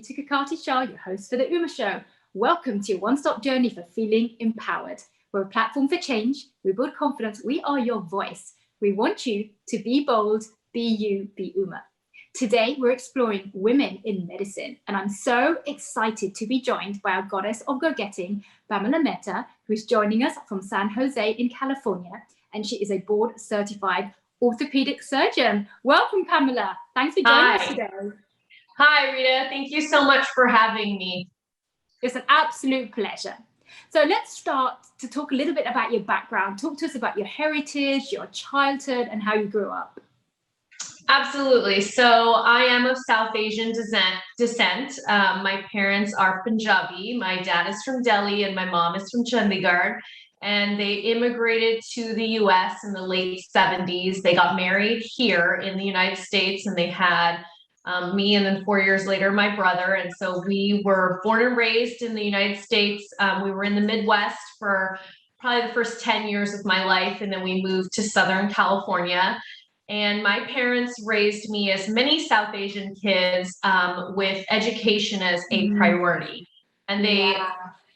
Rita Kakati-Shah, your host for the Uma Show. Welcome to your one-stop journey for feeling empowered. We're a platform for change. We build confidence. We are your voice. We want you to be bold, be you, be Uma. Today, we're exploring women in medicine, and I'm so excited to be joined by our goddess of go-getting, Pamela Mehta, who's joining us from San Jose in California, and she is a board-certified orthopedic surgeon. Welcome, Pamela. Thanks for joining us today. Hi, Rita. Thank you so much for having me. It's an absolute pleasure. So let's start to talk a little bit about your background. Talk to us about your heritage, your childhood, and how you grew up. Absolutely. So I am of South Asian descent. My parents are Punjabi. My dad is from Delhi and my mom is from Chandigarh. And they immigrated to the US in the late 70s. They got married here in the United States, and they had me, and then 4 years later, my brother. And so we were born and raised in the United States. We were in the Midwest for probably the first 10 years of my life. And then we moved to Southern California. And my parents raised me, as many South Asian kids, with education as a priority. And they,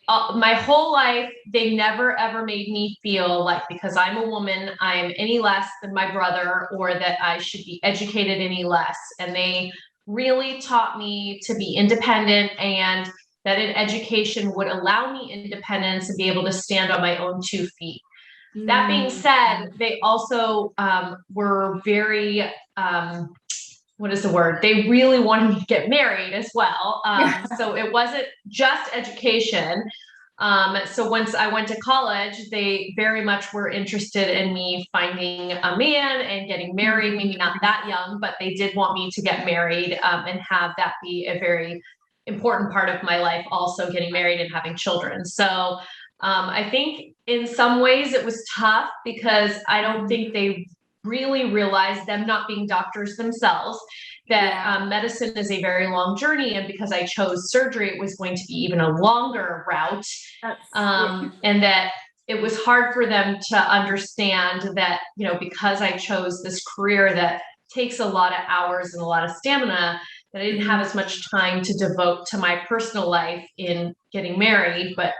my whole life, they never ever made me feel like because I'm a woman, I'm any less than my brother, or that I should be educated any less. And they really taught me to be independent, and that an education would allow me independence and be able to stand on my own 2 feet. That being said, they also were very, what is the word? They really wanted me to get married as well. So it wasn't just education. So once I went to college, they very much were interested in me finding a man and getting married, maybe not that young, but they did want me to get married and have that be a very important part of my life, also getting married and having children. So I think in some ways it was tough because I don't think they really realized, them not being doctors themselves, that medicine is a very long journey. And because I chose surgery, it was going to be even a longer route. And that it was hard for them to understand that, you know, because I chose this career that takes a lot of hours and a lot of stamina, that I didn't have as much time to devote to my personal life in getting married. But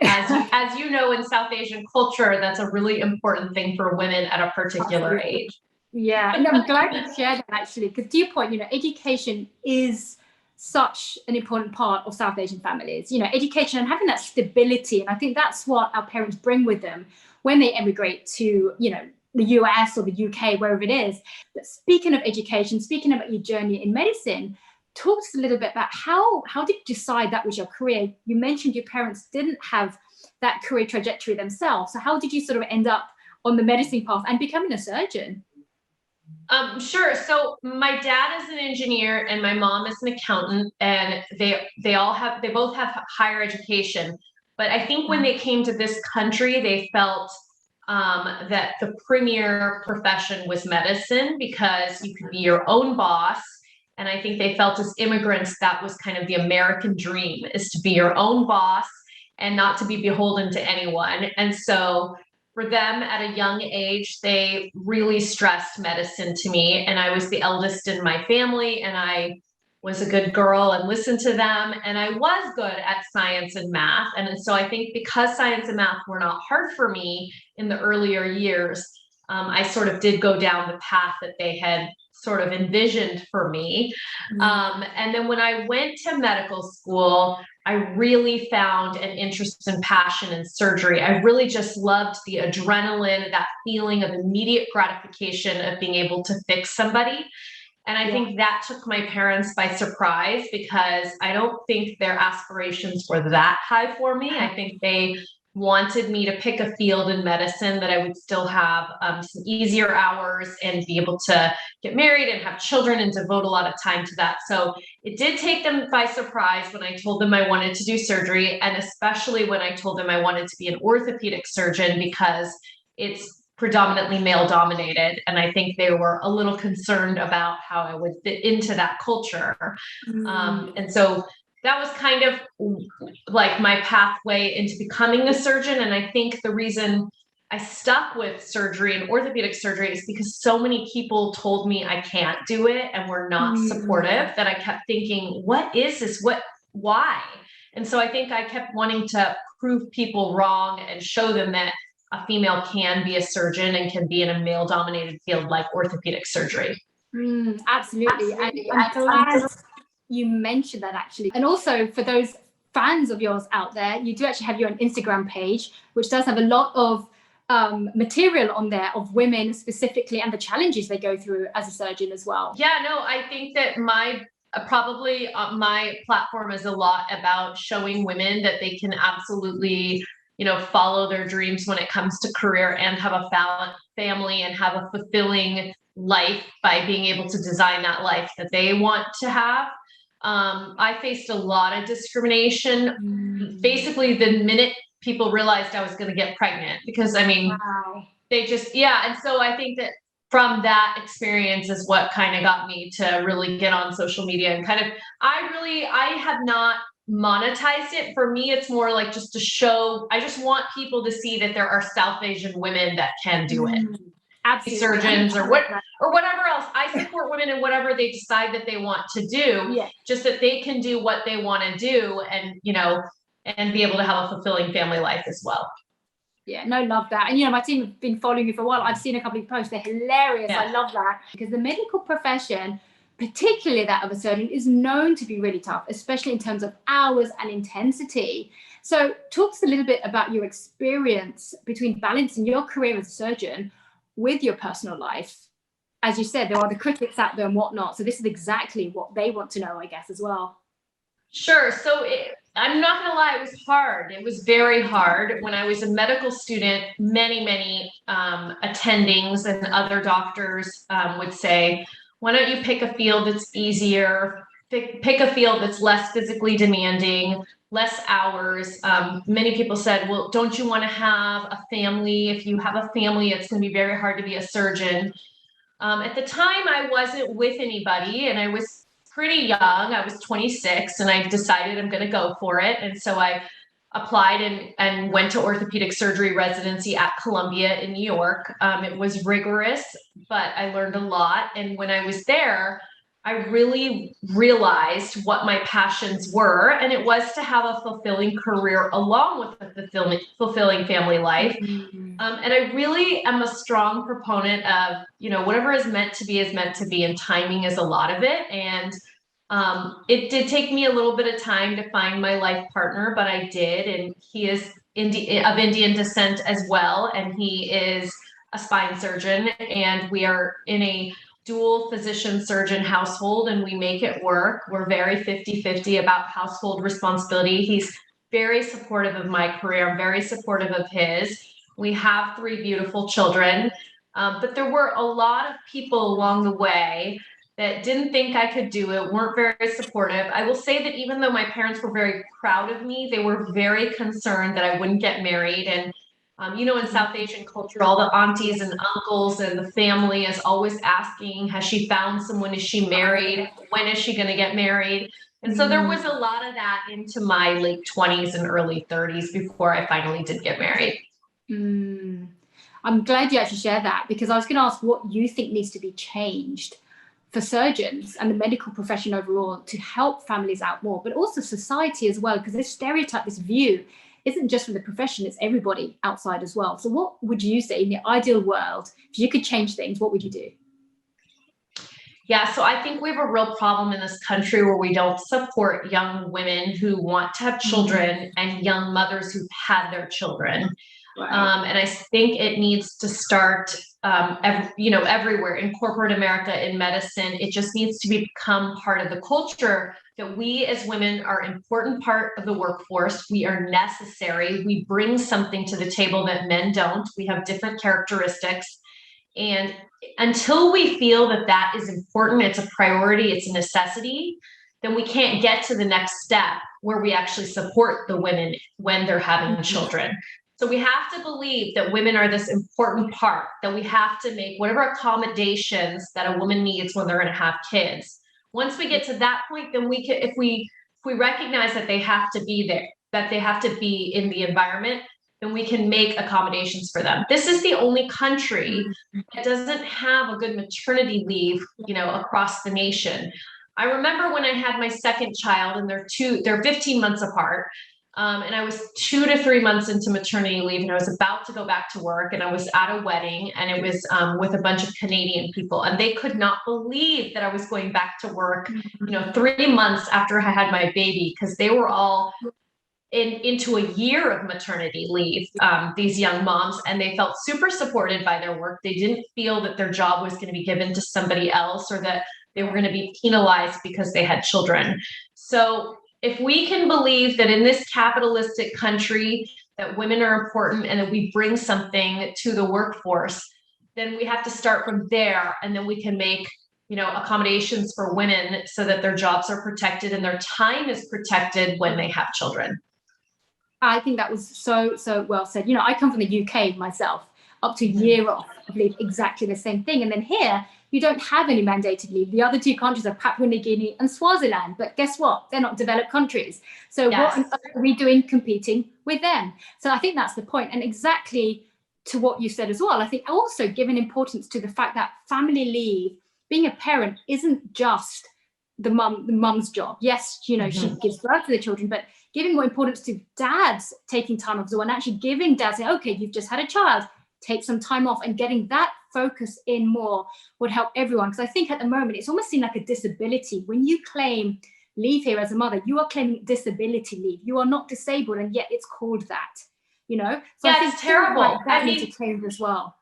as you know, in South Asian culture, that's a really important thing for women at a particular age. Yeah, and I'm glad you shared that, actually, because to your point, you know, education is such an important part of South Asian families, you know, education and having that stability. And I think that's what our parents bring with them when they emigrate to, you know, the US or the UK, wherever it is. But speaking of education, speaking about your journey in medicine, talk to us a little bit about how did you decide that was your career? You mentioned your parents didn't have that career trajectory themselves. So how did you sort of end up on the medicine path and becoming a surgeon? Sure. So my dad is an engineer and my mom is an accountant, and they both have higher education. But I think when they came to this country, they felt that the premier profession was medicine because you could be your own boss. And I think they felt as immigrants, that was kind of the American dream, is to be your own boss and not to be beholden to anyone. And so for them at a young age, they really stressed medicine to me. And I was the eldest in my family, and I was a good girl and listened to them. And I was good at science and math. And so I think because science and math were not hard for me in the earlier years, I sort of did go down the path that they had sort of envisioned for me. And then when I went to medical school, I really found an interest and passion in surgery. I really just loved the adrenaline, that feeling of immediate gratification of being able to fix somebody. And I think that took my parents by surprise, because I don't think their aspirations were that high for me. I think they wanted me to pick a field in medicine that I would still have some easier hours and be able to get married and have children and devote a lot of time to that. So it did take them by surprise when I told them I wanted to do surgery, and especially when I told them I wanted to be an orthopedic surgeon, because it's predominantly male dominated. And I think they were a little concerned about how I would fit into that culture. And so that was kind of like my pathway into becoming a surgeon. And I think the reason I stuck with surgery and orthopedic surgery is because so many people told me I can't do it and were not supportive, that I kept thinking, what is this? Why? And so I think I kept wanting to prove people wrong and show them that a female can be a surgeon and can be in a male dominated field like orthopedic surgery. Absolutely. I'm glad you mentioned that, actually. And also, for those fans of yours out there, you do actually have your own Instagram page, which does have a lot of material on there of women specifically and the challenges they go through as a surgeon as well. Yeah, no, I think that my platform is a lot about showing women that they can absolutely, follow their dreams when it comes to career and have a family and have a fulfilling life by being able to design that life that they want to have. I faced a lot of discrimination basically the minute people realized I was going to get pregnant, because they just, and so I think that from that experience is what kind of got me to really get on social media and I have not monetized it. For me, it's more like just to show, I just want people to see that there are South Asian women that can do it. Absolutely. Surgeons or whatever else. I support women in whatever they decide that they want to do, just that they can do what they want to do and, and be able to have a fulfilling family life as well. Yeah, no, love that. And, my team have been following you for a while. I've seen a couple of posts. They're hilarious. Yeah. I love that, because the medical profession, particularly that of a surgeon, is known to be really tough, especially in terms of hours and intensity. So talk to us a little bit about your experience between balancing your career as a surgeon with your personal life. As you said, there are the critics out there and whatnot. So this is exactly what they want to know, I guess, as well. Sure. So I'm not going to lie, it was hard. It was very hard. When I was a medical student, many attendings and other doctors would say, why don't you pick a field that's easier, pick a field that's less physically demanding, less hours. Many people said, well, don't you want to have a family? If you have a family, it's going to be very hard to be a surgeon. At the time, I wasn't with anybody and I was pretty young. I was 26 and I decided I'm going to go for it. And so I applied and went to orthopedic surgery residency at Columbia in New York. It was rigorous, but I learned a lot. And when I was there, I really realized what my passions were, and it was to have a fulfilling career along with a fulfilling family life. And I really am a strong proponent of, whatever is meant to be, and timing is a lot of it. And it did take me a little bit of time to find my life partner, but I did. And he is of Indian descent as well, and he is a spine surgeon, and we are in a dual physician surgeon household, and we make it work. We're very 50-50 about household responsibility. He's very supportive of my career. I'm very supportive of his. We have 3 beautiful children, but there were a lot of people along the way that didn't think I could do it, weren't very supportive. I will say that even though my parents were very proud of me, they were very concerned that I wouldn't get married. And in South Asian culture, all the aunties and uncles and the family is always asking, has she found someone? Is she married? When is she going to get married? And so there was a lot of that into my late 20s and early 30s before I finally did get married. I'm glad you actually shared that, because I was going to ask what you think needs to be changed for surgeons and the medical profession overall to help families out more, but also society as well, because this stereotype, this view, isn't just for the profession, it's everybody outside as well. So what would you say in the ideal world, if you could change things, what would you do? Yeah, so I think we have a real problem in this country where we don't support young women who want to have children and young mothers who've had their children. Right. And I think it needs to start, everywhere in corporate America, in medicine. It just needs to become part of the culture that we as women are an important part of the workforce. We are necessary. We bring something to the table that men don't. We have different characteristics. And until we feel that that is important, it's a priority, it's a necessity, then we can't get to the next step where we actually support the women when they're having children. So we have to believe that women are this important part, that we have to make whatever accommodations that a woman needs when they're going to have kids. Once we get to that point, then we can, if we recognize that they have to be there, that they have to be in the environment, then we can make accommodations for them. This is the only country that doesn't have a good maternity leave, across the nation. I remember when I had my second child, and they're 15 months apart. And I was 2 to 3 months into maternity leave, and I was about to go back to work, and I was at a wedding, and it was with a bunch of Canadian people, and they could not believe that I was going back to work, 3 months after I had my baby, because they were all into a year of maternity leave, these young moms, and they felt super supported by their work. They didn't feel that their job was going to be given to somebody else, or that they were going to be penalized because they had children. So if we can believe that in this capitalistic country that women are important and that we bring something to the workforce, then we have to start from there, and then we can make accommodations for women so that their jobs are protected and their time is protected when they have children. I think that was so well said. I come from the UK myself, up to a year off, I believe exactly the same thing. And then here, you don't have any mandated leave. The other two countries are Papua New Guinea and Swaziland, but guess what? They're not developed countries. So Yes. What on earth are we doing competing with them? So I think that's the point. And exactly to what you said as well, I think also giving importance to the fact that family leave, being a parent isn't just the mum's job. Yes, she gives birth to the children, but giving more importance to dads taking time off as well, and actually giving dads, okay, you've just had a child, take some time off, and getting that focus in more would help everyone. Because I think at the moment, it's almost seen like a disability. When you claim leave here as a mother, you are claiming disability leave. You are not disabled, and yet it's called that, So yeah, I think it's terrible. Like that needs to change as well.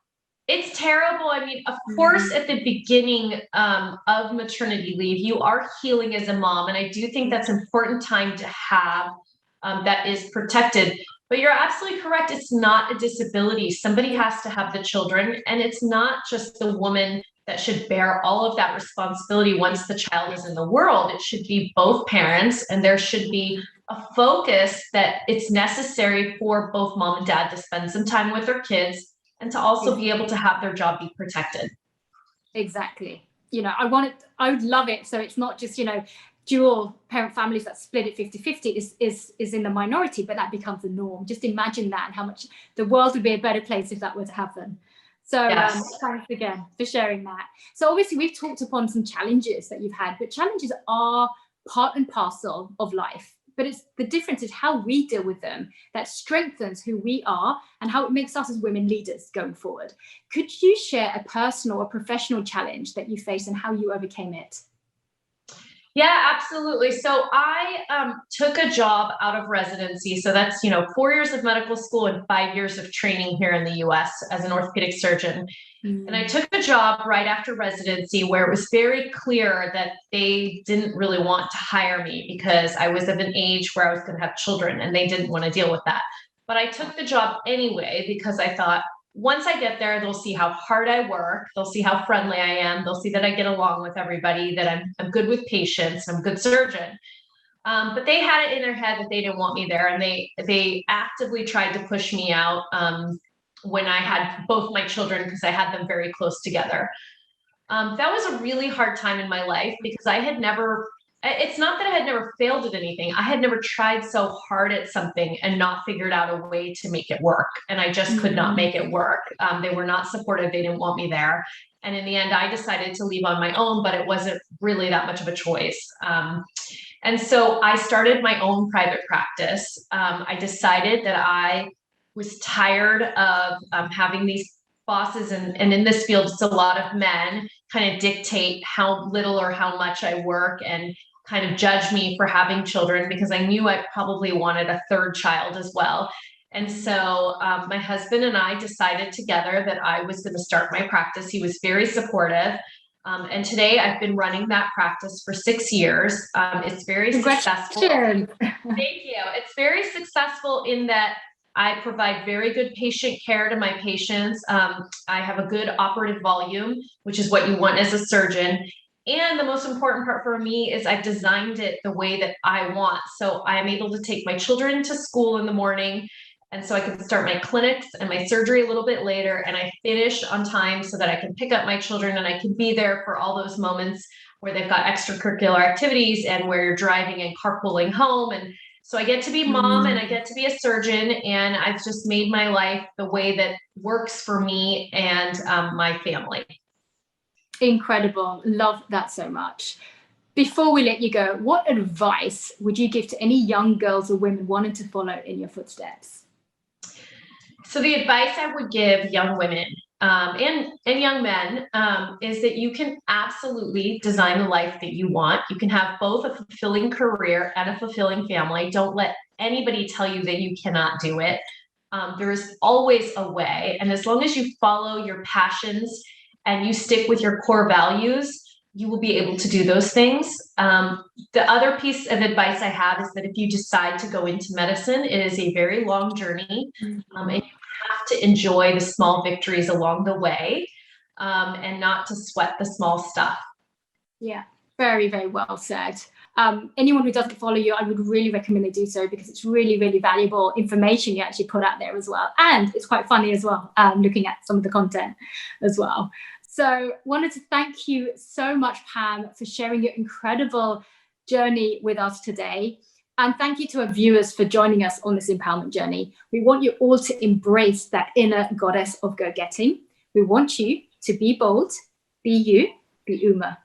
It's terrible. I mean, of course, at the beginning of maternity leave, you are healing as a mom. And I do think that's an important time to have that is protected. But you're absolutely correct. It's not a disability. Somebody has to have the children. And it's not just the woman that should bear all of that responsibility once the child is in the world. It should be both parents. And there should be a focus that it's necessary for both mom and dad to spend some time with their kids, and to also be able to have their job be protected. Exactly. I would love it. So it's not just, dual parent families that split it 50-50 is in the minority, but that becomes the norm. Just imagine that, and how much the world would be a better place if that were to happen. So Yes. Thanks again for sharing that. So obviously we've talked upon some challenges that you've had, but challenges are part and parcel of life. But the difference is how we deal with them that strengthens who we are and how it makes us as women leaders going forward. Could you share a personal or professional challenge that you faced and how you overcame it? Yeah, absolutely. So I took a job out of residency. So that's, 4 years of medical school and 5 years of training here in the US as an orthopedic surgeon. And I took a job right after residency where it was very clear that they didn't really want to hire me because I was of an age where I was going to have children, and they didn't want to deal with that. But I took the job anyway because I thought, once I get there, they'll see how hard I work. They'll see how friendly I am. They'll see that I get along with everybody, that I'm good with patients. I'm a good surgeon. But they had it in their head that they didn't want me there. And they actively tried to push me out when I had both my children, because I had them very close together. That was a really hard time in my life because it's not that I had never failed at anything. I had never tried so hard at something and not figured out a way to make it work. And I just could not make it work. They were not supportive. They didn't want me there. And in the end, I decided to leave on my own, but it wasn't really that much of a choice. And so I started my own private practice. I decided that I was tired of having these bosses, and in this field, it's a lot of men, kind of dictate how little or how much I work and kind of judge me for having children, because I knew I probably wanted a third child as well. And so my husband and I decided together that I was going to start my practice. He was very supportive. And today I've been running that practice for 6 years. It's very successful. Thank you. It's very successful in that I provide very good patient care to my patients. I have a good operative volume, which is what you want as a surgeon. And the most important part for me is I've designed it the way that I want. So I am able to take my children to school in the morning. And so I can start my clinics and my surgery a little bit later, and I finish on time so that I can pick up my children and I can be there for all those moments where they've got extracurricular activities and where you're driving and carpooling home. And So I get to be mom and I get to be a surgeon, and I've just made my life the way that works for me and my family. Incredible. Love that so much. Before we let you go, what advice would you give to any young girls or women wanting to follow in your footsteps? So the advice I would give young women and young men is that you can absolutely design the life that you want. You can have both a fulfilling career and a fulfilling family. Don't let anybody tell you that you cannot do it. There is always a way. And as long as you follow your passions and you stick with your core values, you will be able to do those things. The other piece of advice I have is that if you decide to go into medicine, it is a very long journey. And you have to enjoy the small victories along the way, and not to sweat the small stuff. Yeah, very, very well said. Anyone who doesn't follow you, I would really recommend they do so, because it's really, really valuable information you actually put out there as well. And it's quite funny as well, looking at some of the content as well. So wanted to thank you so much, Pam, for sharing your incredible journey with us today. And thank you to our viewers for joining us on this empowerment journey. We want you all to embrace that inner goddess of go-getting. We want you to be bold, be you, be Uma.